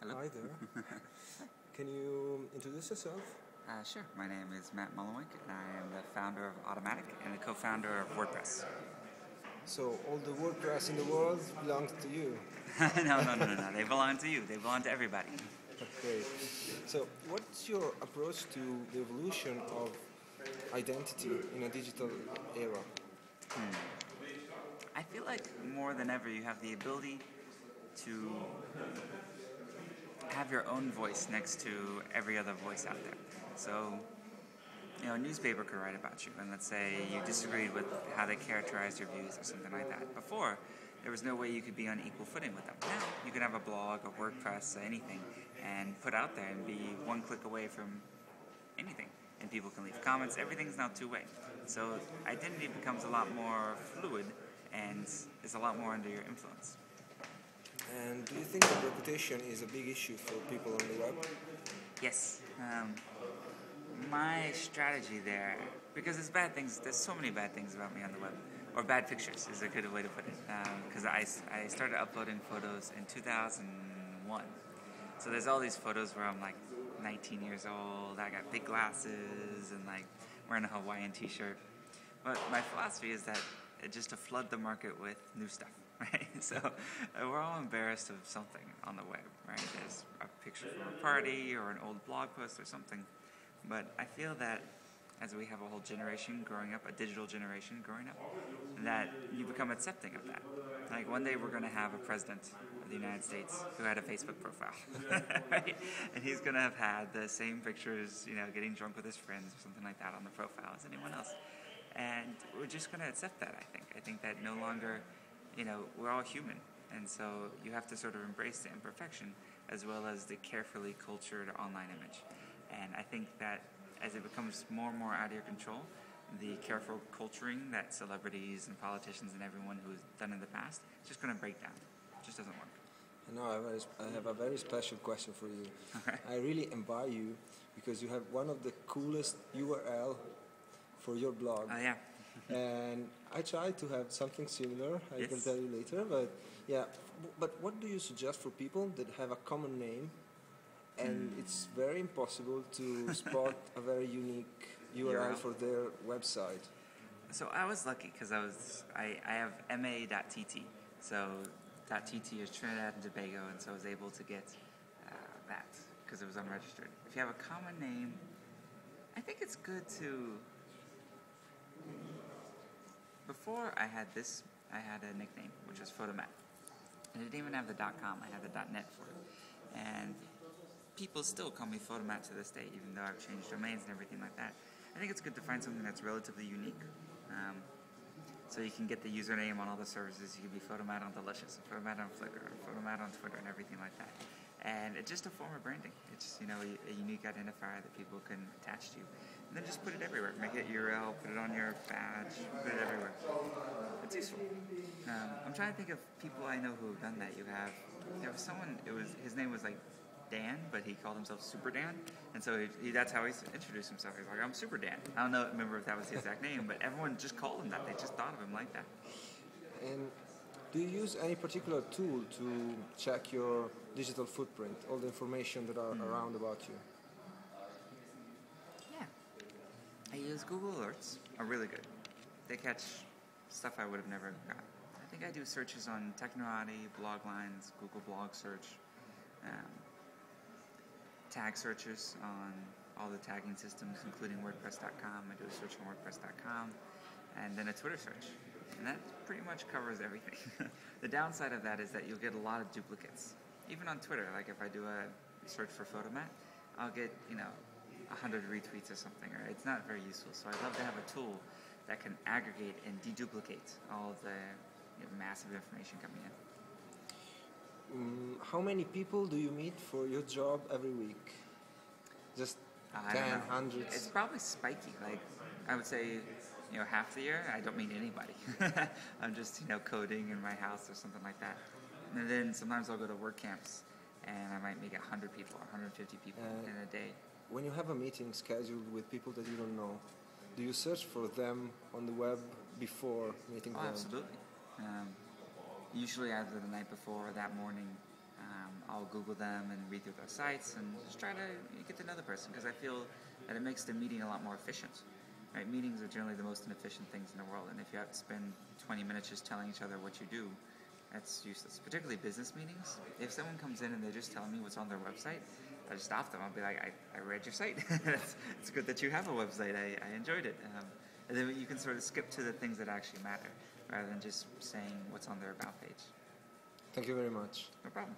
Hello. Hi there. Can you introduce yourself? Sure. My name is Matt Mullenweg, and I am the founder of Automattic and the co-founder of WordPress. So all the WordPress in the world belongs to you. No. They belong to you. They belong to everybody. Great. So what's your approach to the evolution of identity in a digital era? I feel like more than ever you have the ability to have your own voice next to every other voice out there. So, a newspaper could write about you, and let's say you disagreed with how they characterized your views or something like that. Before, there was no way you could be on equal footing with them. Now, you can have a blog, a WordPress, anything, and put out there and be one click away from anything. And people can leave comments. Everything's now two-way. So identity becomes a lot more fluid and is a lot more under your influence. And do you think that reputation is a big issue for people on the web? Yes. My strategy there, because there's so many bad things about me on the web, or bad pictures is a good way to put it, because I started uploading photos in 2001. So there's all these photos where I'm like 19 years old, I got big glasses, and like wearing a Hawaiian t-shirt. But my philosophy is that just to flood the market with new stuff, right? So we're all embarrassed of something on the web, right? There's a picture from a party or an old blog post or something. But I feel that as we have a whole generation growing up, a digital generation growing up, that you become accepting of that. Like one day we're going to have a president of the United States who had a Facebook profile, right? And he's going to have had the same pictures, getting drunk with his friends or something like that on the profile as anyone else. And we're just going to accept that, I think. I think that no longer, we're all human. And so you have to sort of embrace the imperfection as well as the carefully cultured online image. And I think that as it becomes more and more out of your control, the careful culturing that celebrities and politicians and everyone who's done in the past, it's just going to break down. It just doesn't work. I have a very special question for you. Okay. I really admire you because you have one of the coolest URL for your blog. Oh, yeah. And I tried to have something similar. I can Yes. tell you later. But yeah, but what do you suggest for people that have a common name and it's very impossible to spot a very unique URL for their website? So I was lucky because I have ma.tt. So .tt is Trinidad and Tobago, and so I was able to get that because it was unregistered. If you have a common name, I think it's good to... Before I had a nickname, which was Photomat. And I didn't even have the .com, I had the .net for it. And people still call me Photomat to this day, even though I've changed domains and everything like that. I think it's good to find something that's relatively unique. So you can get the username on all the services. You can be Photomat on Delicious, Photomat on Flickr, Photomat on Twitter, and everything like that. And it's just a form of branding. It's a unique identifier that people can attach to. And then just put it everywhere. Make it URL, put it on your badge, put it everywhere. It's useful. I'm trying to think of people I know who have done that. There was someone, his name was like Dan, but he called himself Super Dan, and so that's how he introduced himself. He's like, I'm Super Dan. I don't remember if that was the exact name, but everyone just called him that. They just thought of him like that. And do you use any particular tool to check your digital footprint, all the information that are around about you? Yeah. I use Google Alerts, are really good. They catch stuff I would have never got. I think I do searches on Technorati, Bloglines, Google Blog Search, tag searches on all the tagging systems, including WordPress.com. I do a search on WordPress.com, and then a Twitter search. And that pretty much covers everything. The downside of that is that you'll get a lot of duplicates. Even on Twitter, like if I do a search for Photomat, I'll get, 100 retweets or something, or it's not very useful. So I'd love to have a tool that can aggregate and deduplicate all of the massive information coming in. How many people do you meet for your job every week? Just 10, hundreds? It's probably spiky. Like, I would say, half the year, I don't meet anybody. I'm just, coding in my house or something like that. And then sometimes I'll go to work camps, and I might meet 100 people or 150 people in a day. When you have a meeting scheduled with people that you don't know, do you search for them on the web before meeting them? Absolutely. Usually either the night before or that morning, I'll Google them and read through their sites and just try to get to know the person, because I feel that it makes the meeting a lot more efficient. Right? Meetings are generally the most inefficient things in the world, and if you have to spend 20 minutes just telling each other what you do, that's useless. Particularly business meetings. If someone comes in and they're just telling me what's on their website, I just stop them. I'll be like, I read your site. It's good that you have a website. I enjoyed it. And then you can sort of skip to the things that actually matter, rather than just saying what's on their about page. Thank you very much. No problem.